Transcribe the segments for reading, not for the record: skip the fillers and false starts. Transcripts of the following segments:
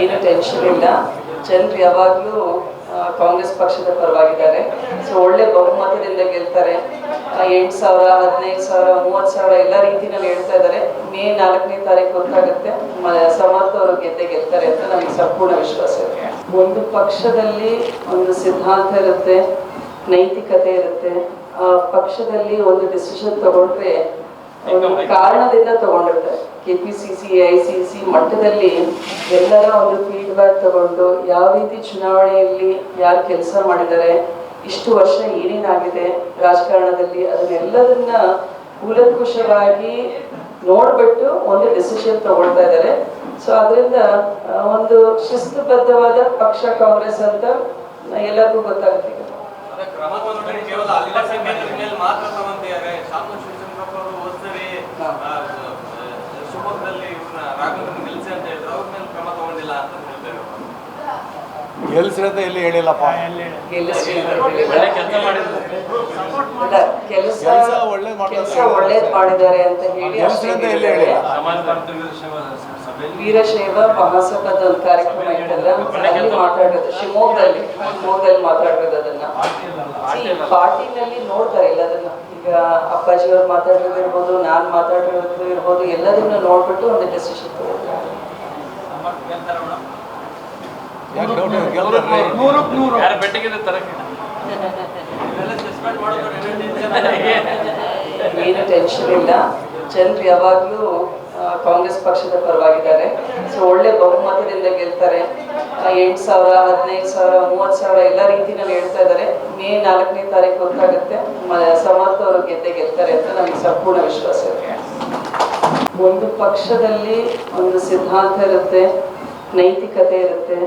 ಏನು ಟೆನ್ಷನ್ ಇಲ್ಲ. ಜನರು ಯಾವಾಗಲೂ ಕಾಂಗ್ರೆಸ್ ಪಕ್ಷದ ಪರವಾಗಿದ್ದಾರೆ. ಸೊ ಒಳ್ಳೆ ಬಹುಮತದಿಂದ ಗೆಲ್ತಾರೆ. 8,000, 15,000, 30,000 ಎಲ್ಲ ರೀತಿಯಲ್ಲಿ ಹೇಳ್ತಾ ಇದ್ದಾರೆ. ಮೇ 4ನೇ ತಾರೀಕು ಗೊತ್ತಾಗುತ್ತೆ. ಸಮರ್ಥ ಅವರು ಗೆಲ್ತಾರೆ ಅಂತ ನಮಗೆ ಸಂಪೂರ್ಣ ವಿಶ್ವಾಸ ಇದೆ. ಒಂದು ಪಕ್ಷದಲ್ಲಿ ಒಂದು ಸಿದ್ಧಾಂತ ಇರುತ್ತೆ, ನೈತಿಕತೆ ಇರುತ್ತೆ. ಆ ಪಕ್ಷದಲ್ಲಿ ಒಂದು ಡಿಸಿಷನ್ ತಗೊಂಡ್ರೆ ಒಂದು ಕಾರಣದಿಂದ ತಗೊಂಡಿರ್ತಾರೆ. KPCC, AICC ಮಟ್ಟದಲ್ಲಿ ಎಲ್ಲರ ಒಂದು ಫೀಡ್ಬ್ಯಾಕ್ ತಗೊಂಡು ಯಾವ ರೀತಿ ಚುನಾವಣೆಯಲ್ಲಿ ಯಾರು ಕೆಲಸ ಮಾಡಿದ್ದಾರೆ, ಇಷ್ಟು ವರ್ಷ ಏನೇನಾಗಿದೆ ರಾಜಕಾರಣದಲ್ಲಿ, ಅದನ್ನೆಲ್ಲದನ್ನ ಕೂಲಂಕುಷವಾಗಿ ನೋಡ್ಬಿಟ್ಟು ಒಂದು ಡಿಸಿಷನ್ ತಗೊಳ್ತಾ ಇದ್ದಾರೆ. ಸೊ ಅದರಿಂದ ಒಂದು ಶಿಸ್ತುಬದ್ಧವಾದ ಪಕ್ಷ ಕಾಂಗ್ರೆಸ್ ಅಂತ ಎಲ್ಲರಿಗೂ ಗೊತ್ತಾಗುತ್ತೆ. ಗೆಲ್ಸಿರಂತ ಎಲ್ಲಿ ಹೇಳಿಲ್ಲಪ್ಪ. ಕೆಲಸ ಒಳ್ಳೇದ್ ಮಾಡಿದ್ದಾರೆ ಅಂತ ಹೇಳಿ ವೀರಶೈವ ಮಹಾಸಭಾದ ಒಂದು ಕಾರ್ಯಕ್ರಮ ಇಟ್ಟಲ್ಲ, ಅಲ್ಲಿ ಮಾತಾಡೋದು ಶಿವಮೊಗ್ಗದಲ್ಲಿ ಮಾತಾಡೋದು. ಅದನ್ನ ಪಾರ್ಟಿನಲ್ಲಿ ನೋಡ್ತಾರೆ ಎಲ್ಲದನ್ನ. ಈಗ ಅಪ್ಪಾಜಿ ಅವ್ರು ಮಾತಾಡೋದು ಇರ್ಬೋದು, ನಾನ್ ಮಾತಾಡೋದು ಇರ್ಬೋದು, ಎಲ್ಲದನ್ನ ನೋಡ್ಬಿಟ್ಟು ಒಂದು ಡೆಸಿಷನ್ ತಗೊಳ್ತಾರೆ. ಏನು ಟೆನ್ಷನ್ ಇಲ್ಲ. ಜನರು ಯಾವಾಗಲೂ ಕಾಂಗ್ರೆಸ್ ಪಕ್ಷದ ಪರವಾಗಿದ್ದಾರೆ. ಸೊ ಒಳ್ಳೆ ಬಹುಮತದಿಂದ ಗೆಲ್ತಾರೆ. 8,000, 15,000, 30,000 ಎಲ್ಲ ರೀತಿಯಲ್ಲಿ ಹೇಳ್ತಾ ಇದ್ದಾರೆ. ಮೇ 4ನೇ ತಾರೀಕು ಗೊತ್ತಾಗುತ್ತೆ. ಸಮರ್ಥ ಅವರು ಗೆಲ್ತಾರೆ ಅಂತ ನಮಗೆ ಸಂಪೂರ್ಣ ವಿಶ್ವಾಸ ಇದೆ. ಒಂದು ಪಕ್ಷದಲ್ಲಿ ಒಂದು ಸಿದ್ಧಾಂತ ಇರುತ್ತೆ, ನೈತಿಕತೆ ಇರುತ್ತೆ.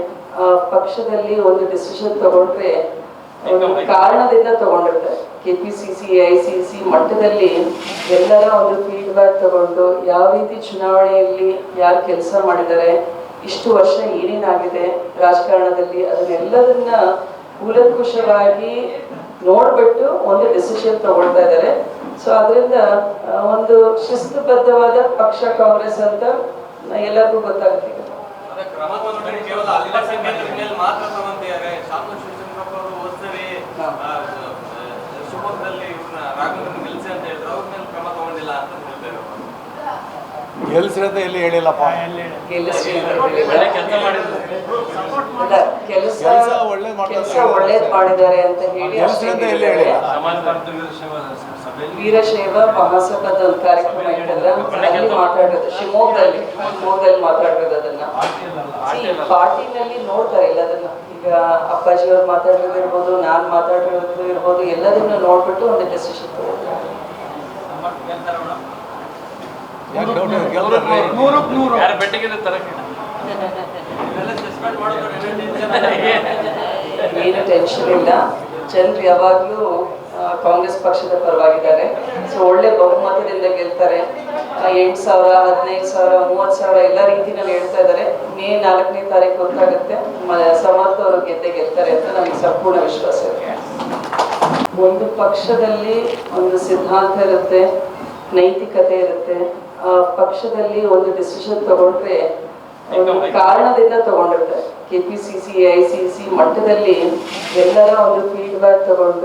ಆ ಪಕ್ಷದಲ್ಲಿ ಒಂದು ಡಿಸಿಷನ್ ತಗೊಂಡ್ರೆ ಒಂದು ಕಾರಣದಿಂದ ತಗೊಂಡಿರ್ತಾರೆ. KPCC, AICC ಮಟ್ಟದಲ್ಲಿ ಎಲ್ಲರ ಒಂದು ಫೀಡ್ಬ್ಯಾಕ್ ತಗೊಂಡು ಯಾವ ರೀತಿ ಚುನಾವಣೆಯಲ್ಲಿ ಯಾರು ಕೆಲಸ ಮಾಡಿದ್ದಾರೆ, ಇಷ್ಟು ವರ್ಷ ಏನೇನಾಗಿದೆ ರಾಜಕಾರಣದಲ್ಲಿ, ಅದನ್ನೆಲ್ಲದನ್ನ ಕೂಲಂಕುಷವಾಗಿ ನೋಡ್ಬಿಟ್ಟು ಒಂದು ಡಿಸಿಷನ್ ತಗೊಳ್ತಾ ಇದ್ದಾರೆ. ಸೊ ಅದರಿಂದ ಒಂದು ಶಿಸ್ತುಬದ್ಧವಾದ ಪಕ್ಷ ಕಾಂಗ್ರೆಸ್ ಅಂತ ಎಲ್ಲರಿಗೂ ಗೊತ್ತಾಗುತ್ತೆ. ಗೆಲ್ಸಿರಂತ ಎಲ್ಲಿ ಹೇಳಿಲ್ಲಪ್ಪ. ಕೆಲಸ ಒಳ್ಳೇದ್ ಮಾಡಿದ್ದಾರೆ ಅಂತ ಹೇಳಿ ವೀರಶೈವ ಮಹಾಸಭಾದ ಒಂದು ಕಾರ್ಯಕ್ರಮ ಇಟ್ಟಲ್ಲ, ಅಲ್ಲಿ ಮಾತಾಡೋದು ಶಿವಮೊಗ್ಗದಲ್ಲಿ ಮಾತಾಡೋದು. ಅದನ್ನ ಪಾರ್ಟಿನಲ್ಲಿ ನೋಡ್ತಾರೆ ಎಲ್ಲದನ್ನ. ಈಗ ಅಪ್ಪಾಜಿ ಅವ್ರು ಮಾತಾಡೋದು ಇರ್ಬೋದು, ನಾನ್ ಮಾತಾಡೋದು ಇರ್ಬೋದು, ಎಲ್ಲದನ್ನ ನೋಡ್ಬಿಟ್ಟು ಒಂದು ಡೆಸಿಷನ್ ತಗೊಳ್ತಾರೆ. ಏನು ಟೆನ್ಷನ್ ಇಲ್ಲ. ಜನರು ಯಾವಾಗಲೂ ಕಾಂಗ್ರೆಸ್ ಪಕ್ಷದ ಪರವಾಗಿದ್ದಾರೆ. ಸೊ ಒಳ್ಳೆ ಬಹುಮತದಿಂದ ಗೆಲ್ತಾರೆ. 8,000, 15,000, 30,000 ಎಲ್ಲ ರೀತಿಯಲ್ಲಿ ಹೇಳ್ತಾ ಇದ್ದಾರೆ. ಮೇ 4ನೇ ತಾರೀಕು ಗೊತ್ತಾಗುತ್ತೆ. ಸಮರ್ಥ ಅವರು ಗೆಲ್ತಾರೆ ಅಂತ ನಮಗೆ ಸಂಪೂರ್ಣ ವಿಶ್ವಾಸ ಇದೆ. ಒಂದು ಪಕ್ಷದಲ್ಲಿ ಒಂದು ಸಿದ್ಧಾಂತ ಇರುತ್ತೆ, ನೈತಿಕತೆ ಇರುತ್ತೆ. ಆ ಪಕ್ಷದಲ್ಲಿ ಒಂದು ಡಿಸಿಷನ್ ತಗೊಂಡ್ರೆ ಒಂದು ಕಾರಣದಿಂದ ತಗೊಂಡಿರ್ತಾರೆ. KPCC, AICC ಮಟ್ಟದಲ್ಲಿ ಎಲ್ಲರ ಒಂದು ಫೀಡ್ಬ್ಯಾಕ್ ತಗೊಂಡು